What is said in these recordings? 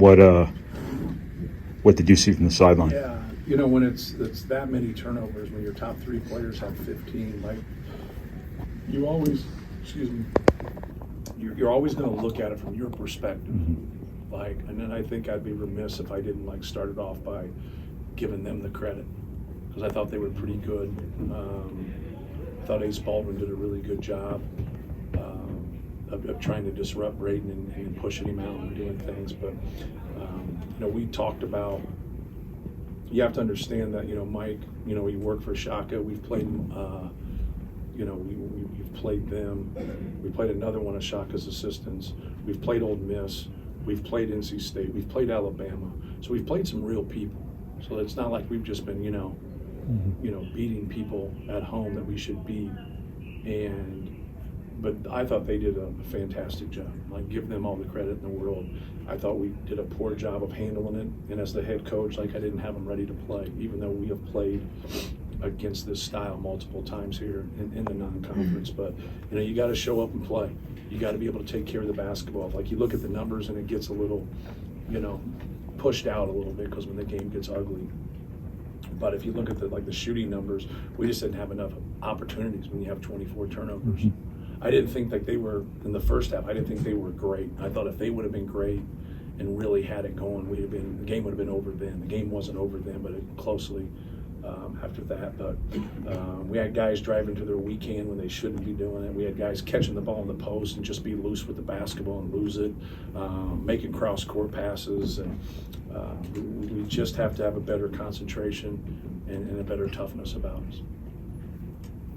What did you see from the sideline? Yeah, when it's that many turnovers, when your top three players have 15, like you always, you're always going to look at it from your perspective. Mm-hmm. And then I think I'd be remiss if I didn't start it off by giving them the credit, because I thought they were pretty good. I thought Ace Baldwin did a really good job of trying to disrupt Braden and pushing him out and doing things. But we talked about, you have to understand that Mike, he worked for Shaka. We've played we've played them. We played another one of Shaka's assistants. We've played Ole Miss. We've played NC State. We've played Alabama. So we've played some real people. So it's not like we've just been, beating people at home that we should beat. But I thought they did a fantastic job. Give them all the credit in the world. I thought we did a poor job of handling it. And as the head coach, I didn't have them ready to play, even though we have played against this style multiple times here in the non-conference. But you got to show up and play. You got to be able to take care of the basketball. You look at the numbers and it gets a little, pushed out a little bit because when the game gets ugly. But if you look at the shooting numbers, we just didn't have enough opportunities when you have 24 turnovers. Mm-hmm. I didn't think they were in the first half. I didn't think they were great. I thought if they would have been great and really had it going, the game would have been over then. The game wasn't over then, but closely after that. But we had guys driving to their weekend when they shouldn't be doing it. We had guys catching the ball in the post and just be loose with the basketball and lose it, making cross-court passes. And we just have to have a better concentration and a better toughness about us.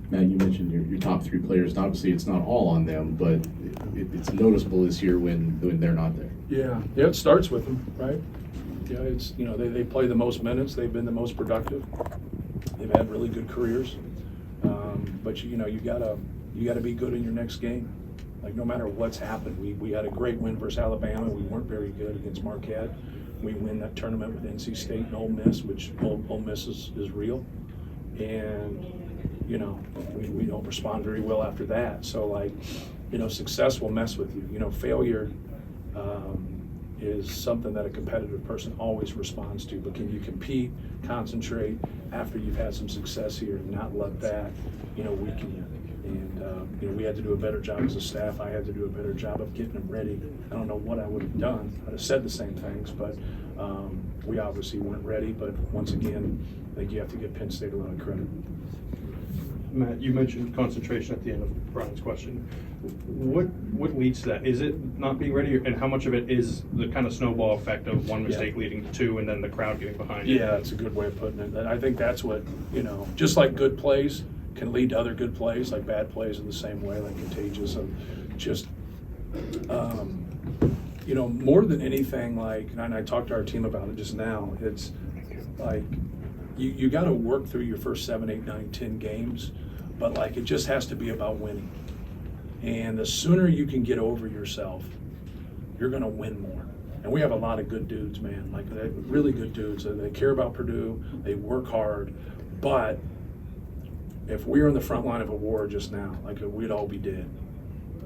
Matt, you mentioned your top three players, and obviously it's not all on them, but it's noticeable this year when they're not there. Yeah, it starts with them, right? Yeah, it's they play the most minutes, they've been the most productive, they've had really good careers, but you gotta be good in your next game. No matter what's happened, we had a great win versus Alabama. We weren't very good against Marquette. We win that tournament with NC State and Ole Miss, which Ole Miss is real, and we don't respond very well after that. So success will mess with you. Failure is something that a competitive person always responds to. But can you compete, concentrate after you've had some success here, and not let that weaken you? And we had to do a better job as a staff. I had to do a better job of getting them ready. I don't know what I would have done. I'd have said the same things, but we obviously weren't ready. But once again, I think you have to give Penn State a lot of credit. Matt, you mentioned concentration at the end of Brian's question. What leads to that? Is it not being ready, and how much of it is the kind of snowball effect of one mistake leading to two, and then the crowd getting behind it? Yeah, that's a good way of putting it. And I think that's what, just like good plays can lead to other good plays, like bad plays in the same way, contagious. Of just, more than anything, and I talked to our team about it just now, it's you got to work through your first 7, 8, 9, 10 games, but it just has to be about winning. And the sooner you can get over yourself, you're going to win more. And we have a lot of good dudes, man. They're really good dudes. They care about Purdue. They work hard. But if we were in the front line of a war just now, we'd all be dead.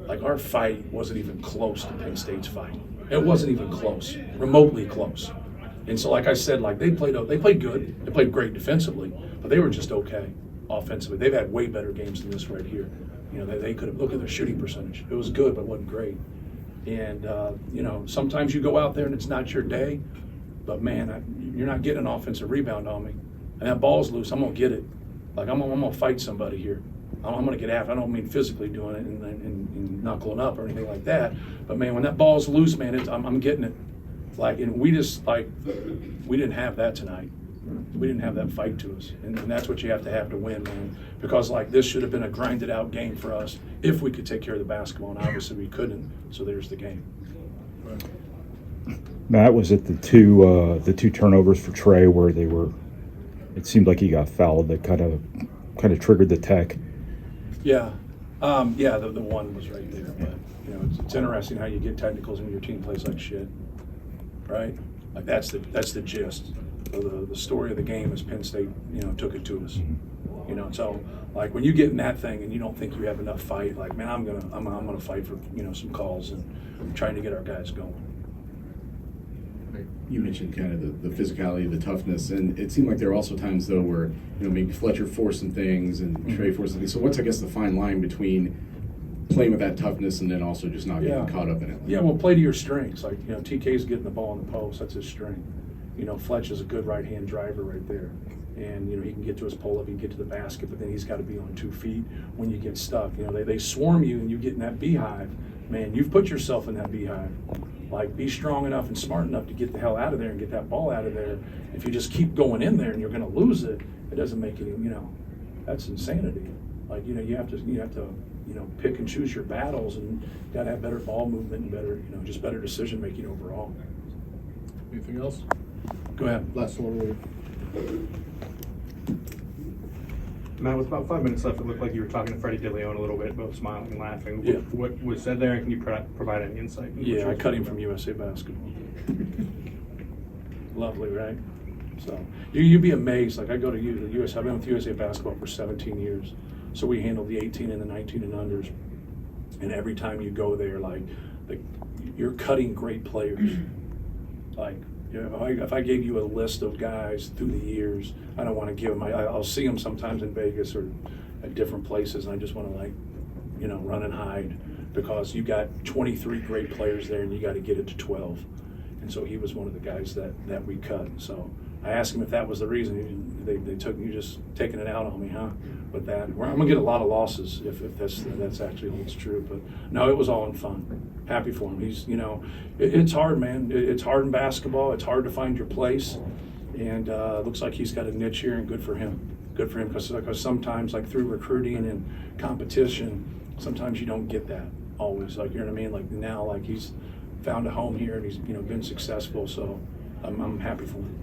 Our fight wasn't even close to Penn State's fight. It wasn't even close, remotely close. And so, I said, they played good. They played great defensively, but they were just okay offensively. They've had way better games than this right here. They could have looked at their shooting percentage. It was good, but it wasn't great. And sometimes you go out there and it's not your day, but man, you're not getting an offensive rebound on me, and that ball's loose. I'm gonna get it. I'm gonna fight somebody here. I'm gonna get after. I don't mean physically doing it and knuckling up or anything like that. But man, when that ball's loose, man, I'm getting it. And we just we didn't have that tonight. We didn't have that fight to us, and that's what you have to win, man. Because this should have been a grinded out game for us if we could take care of the basketball, and obviously we couldn't. So there's the game. Matt, was it the two turnovers for Trey where they were? It seemed like he got fouled. That kind of triggered the tech. Yeah, the one was right there. But it's interesting how you get technicals when your team plays like shit, right? That's the gist. The story of the game is Penn State, took it to us. So when you get in that thing and you don't think you have enough fight, man, I'm gonna fight for some calls and trying to get our guys going. You mentioned kind of the physicality, the toughness, and it seemed like there were also times though where maybe Fletcher forced some things and Trey forced some things. So what's, I guess, the fine line between playing with that toughness and then also just not getting caught up in it? Yeah, well, play to your strengths. Like, TK's getting the ball in the post. That's his strength. Fletch is a good right-hand driver right there. And, he can get to his pull-up, he can get to the basket, but then he's got to be on 2 feet when you get stuck. They swarm you and you get in that beehive. Man, you've put yourself in that beehive. Like, be strong enough and smart enough to get the hell out of there and get that ball out of there. If you just keep going in there and you're going to lose it, it doesn't make any, that's insanity. Like, you have to pick and choose your battles, and you got to have better ball movement and better, just better decision making overall. Anything else? Go ahead. Last one. Matt, with about 5 minutes left, it looked like you were talking to Freddie DeLeon a little bit, both smiling and laughing. Yeah. What was said there, and can you provide any insight? Yeah, I cut him from USA Basketball. Lovely, right? So you'd be amazed. Like, I go to the USA. I've been with USA Basketball for 17 years. So we handle the 18 and the 19 and unders. And every time you go there, like you're cutting great players. Like, if I gave you a list of guys through the years, I don't want to give them. I'll see them sometimes in Vegas or at different places, and I just want to run and hide, because you got 23 great players there, and you got to get it to 12. And so he was one of the guys that we cut. So I asked him if that was the reason. They took you just taking it out on me, huh? With that, I'm gonna get a lot of losses if that's actually holds true. But no, it was all in fun. Happy for him. He's it's hard, man. It's hard in basketball. It's hard to find your place, and looks like he's got a niche here, and good for him. Good for him, because sometimes, like, through recruiting and competition, sometimes you don't get that always. Like, you know what I mean? Like, now, like, he's found a home here, and he's been successful. So I'm happy for him.